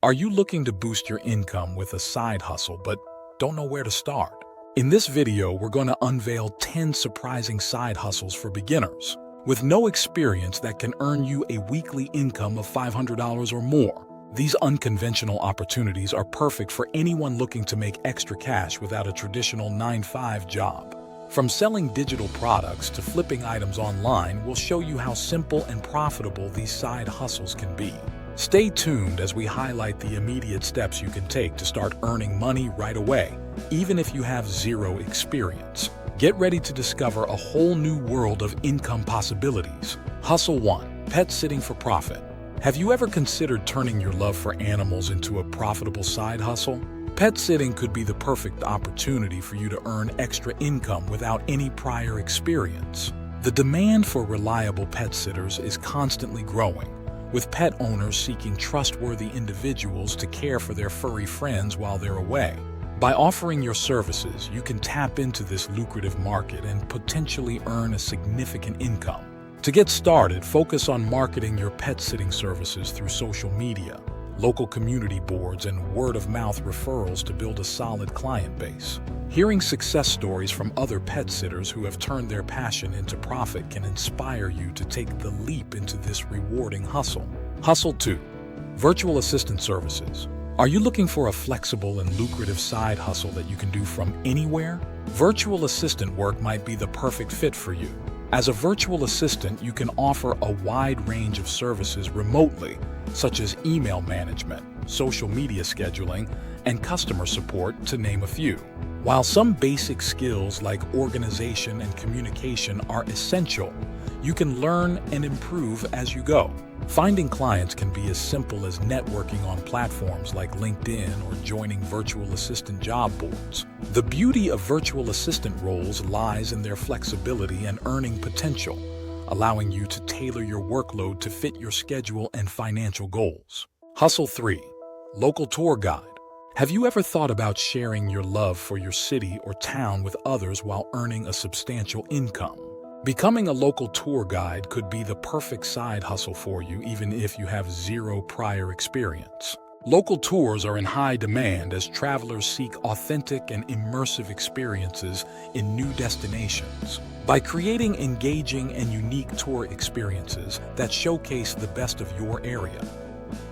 Are you looking to boost your income with a side hustle but don't know where to start? In this video, we're going to unveil 10 surprising side hustles for beginners with no experience that can earn you a weekly income of $500 or more. These unconventional opportunities are perfect for anyone looking to make extra cash without a traditional 9-to-5 job. From selling digital products to flipping items online, we'll show you how simple and profitable these side hustles can be. Stay tuned as we highlight the immediate steps you can take to start earning money right away, even if you have zero experience. Get ready to discover a whole new world of income possibilities. Hustle 1. Pet sitting for profit. Have you ever considered turning your love for animals into a profitable side hustle? Pet sitting could be the perfect opportunity for you to earn extra income without any prior experience. The demand for reliable pet sitters is constantly growing, with pet owners seeking trustworthy individuals to care for their furry friends while they're away. By offering your services, you can tap into this lucrative market and potentially earn a significant income. To get started, focus on marketing your pet sitting services through social media, local community boards, and word-of-mouth referrals to build a solid client base. Hearing success stories from other pet sitters who have turned their passion into profit can inspire you to take the leap into this rewarding hustle. Hustle 2. Virtual assistant services. Are you looking for a flexible and lucrative side hustle that you can do from anywhere? Virtual assistant work might be the perfect fit for you. As a virtual assistant, you can offer a wide range of services remotely, such as email management, social media scheduling, and customer support, to name a few. While some basic skills like organization and communication are essential, you can learn and improve as you go. Finding clients can be as simple as networking on platforms like LinkedIn or joining virtual assistant job boards. The beauty of virtual assistant roles lies in their flexibility and earning potential, allowing you to tailor your workload to fit your schedule and financial goals. Hustle 3. Local tour guide. Have you ever thought about sharing your love for your city or town with others while earning a substantial income? Becoming a local tour guide could be the perfect side hustle for you, even if you have zero prior experience. Local tours are in high demand as travelers seek authentic and immersive experiences in new destinations. By creating engaging and unique tour experiences that showcase the best of your area,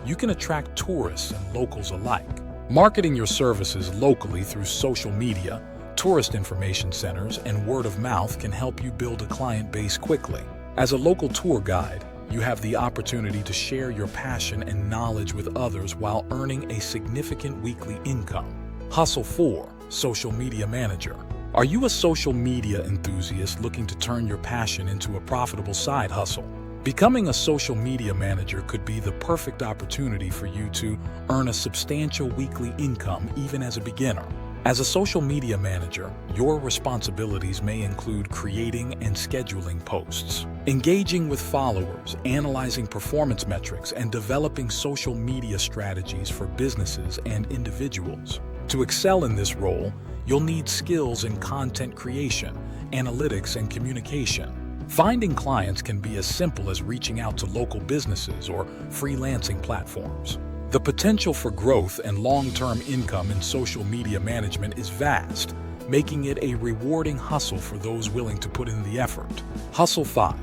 you can attract tourists and locals alike. Marketing your services locally through social media, tourist information centers, and word of mouth can help you build a client base quickly. As a local tour guide, you have the opportunity to share your passion and knowledge with others while earning a significant weekly income. Hustle 4. Social media manager. Are you a social media enthusiast looking to turn your passion into a profitable side hustle? Becoming a social media manager could be the perfect opportunity for you to earn a substantial weekly income even as a beginner. As a social media manager, your responsibilities may include creating and scheduling posts, engaging with followers, analyzing performance metrics, and developing social media strategies for businesses and individuals. To excel in this role, you'll need skills in content creation, analytics, and communication. Finding clients can be as simple as reaching out to local businesses or freelancing platforms. The potential for growth and long-term income in social media management is vast, making it a rewarding hustle for those willing to put in the effort. Hustle 5.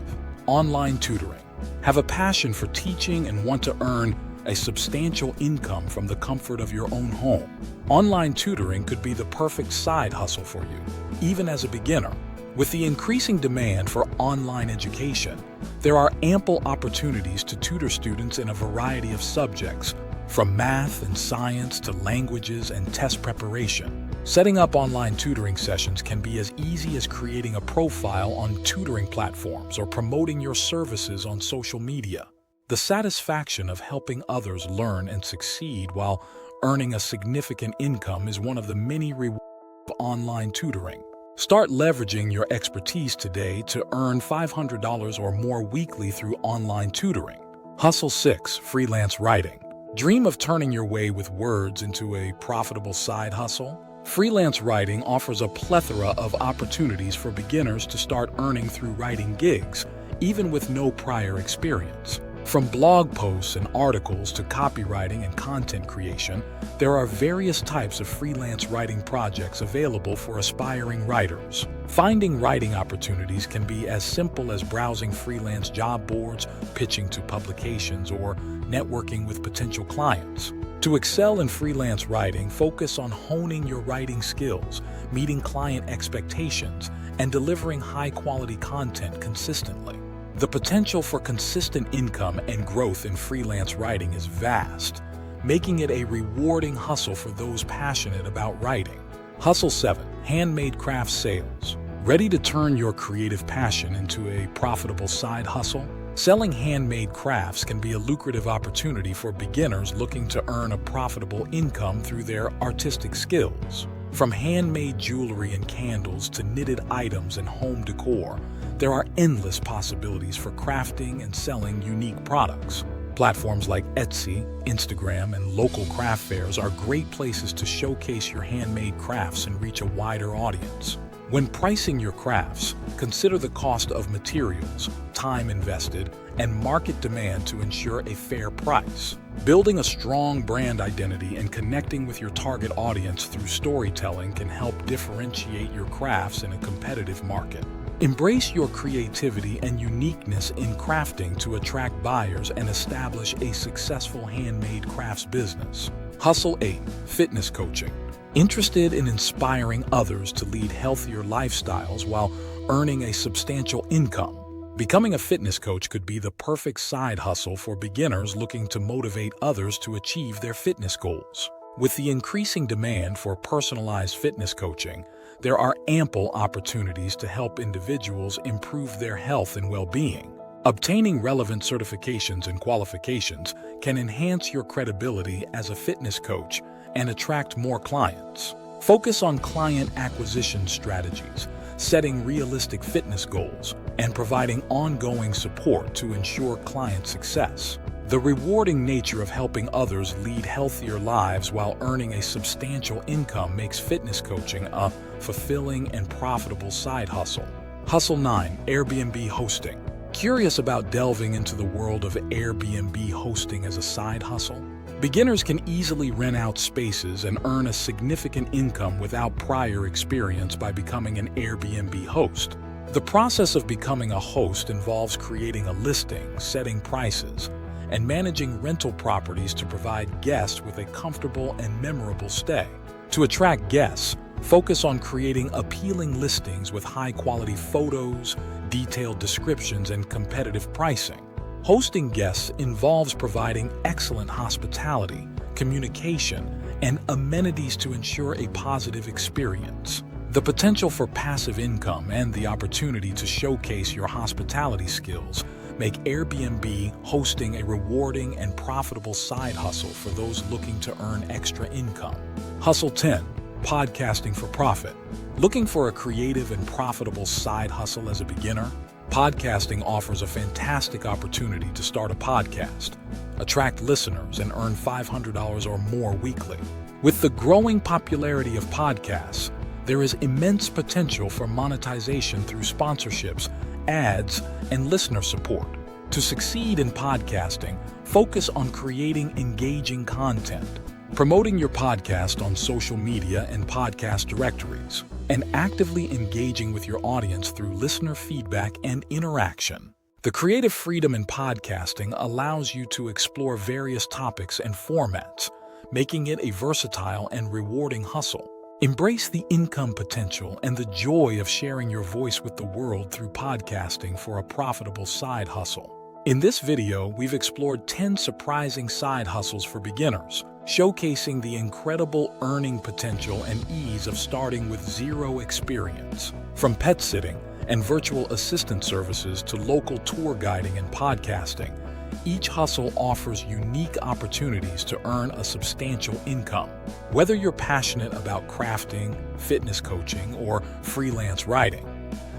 Online tutoring. Have a passion for teaching and want to earn a substantial income from the comfort of your own home? Online tutoring could be the perfect side hustle for you, even as a beginner. With the increasing demand for online education, there are ample opportunities to tutor students in a variety of subjects, from math and science to languages and test preparation. Setting up online tutoring sessions can be as easy as creating a profile on tutoring platforms or promoting your services on social media. The satisfaction of helping others learn and succeed while earning a significant income is one of the many rewards of online tutoring. Start leveraging your expertise today to earn $500 or more weekly through online tutoring. Hustle 6. Freelance writing. Dream of turning your way with words into a profitable side hustle? Freelance writing offers a plethora of opportunities for beginners to start earning through writing gigs, even with no prior experience. From blog posts and articles to copywriting and content creation, there are various types of freelance writing projects available for aspiring writers. Finding writing opportunities can be as simple as browsing freelance job boards, pitching to publications, or networking with potential clients. To excel in freelance writing, focus on honing your writing skills, meeting client expectations, and delivering high-quality content consistently. The potential for consistent income and growth in freelance writing is vast, making it a rewarding hustle for those passionate about writing. Hustle 7. Handmade craft sales. Ready to turn your creative passion into a profitable side hustle? Selling handmade crafts can be a lucrative opportunity for beginners looking to earn a profitable income through their artistic skills. From handmade jewelry and candles to knitted items and home decor, there are endless possibilities for crafting and selling unique products. Platforms like Etsy, Instagram, and local craft fairs are great places to showcase your handmade crafts and reach a wider audience. When pricing your crafts, consider the cost of materials, time invested, and market demand to ensure a fair price. Building a strong brand identity and connecting with your target audience through storytelling can help differentiate your crafts in a competitive market. Embrace your creativity and uniqueness in crafting to attract buyers and establish a successful handmade crafts business. Hustle 8. Fitness coaching. Interested in inspiring others to lead healthier lifestyles while earning a substantial income? Becoming a fitness coach could be the perfect side hustle for beginners looking to motivate others to achieve their fitness goals. With the increasing demand for personalized fitness coaching, there are ample opportunities to help individuals improve their health and well-being. Obtaining relevant certifications and qualifications can enhance your credibility as a fitness coach and attract more clients. Focus on client acquisition strategies, setting realistic fitness goals, and providing ongoing support to ensure client success. The rewarding nature of helping others lead healthier lives while earning a substantial income makes fitness coaching a fulfilling and profitable side hustle. Hustle 9. Airbnb hosting. Curious about delving into the world of Airbnb hosting as a side hustle? Beginners can easily rent out spaces and earn a significant income without prior experience by becoming an Airbnb host. The process of becoming a host involves creating a listing, setting prices, and managing rental properties to provide guests with a comfortable and memorable stay. To attract guests, focus on creating appealing listings with high-quality photos, detailed descriptions, and competitive pricing. Hosting guests involves providing excellent hospitality, communication, and amenities to ensure a positive experience. The potential for passive income and the opportunity to showcase your hospitality skills make Airbnb hosting a rewarding and profitable side hustle for those looking to earn extra income. Hustle 10. Podcasting for profit. Looking for a creative and profitable side hustle as a beginner? Podcasting offers a fantastic opportunity to start a podcast, attract listeners, and earn $500 or more weekly. With the growing popularity of podcasts, there is immense potential for monetization through sponsorships, ads, and listener support. To succeed in podcasting, focus on creating engaging content, promoting your podcast on social media and podcast directories, and actively engaging with your audience through listener feedback and interaction. The creative freedom in podcasting allows you to explore various topics and formats, making it a versatile and rewarding hustle. Embrace the income potential and the joy of sharing your voice with the world through podcasting for a profitable side hustle. In this video, we've explored 10 surprising side hustles for beginners, showcasing the incredible earning potential and ease of starting with zero experience. From pet sitting and virtual assistant services to local tour guiding and podcasting, each hustle offers unique opportunities to earn a substantial income. Whether you're passionate about crafting, fitness coaching, or freelance writing,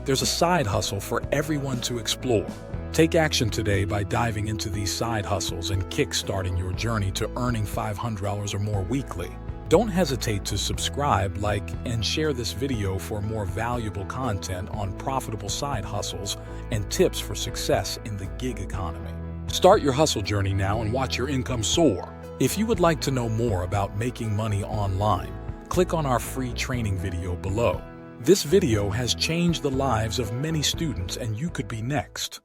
there's a side hustle for everyone to explore. Take action today by diving into these side hustles and kickstarting your journey to earning $500 or more weekly. Don't hesitate to subscribe, like, and share this video for more valuable content on profitable side hustles and tips for success in the gig economy. Start your hustle journey now and watch your income soar. If you would like to know more about making money online, click on our free training video below. This video has changed the lives of many students, and you could be next.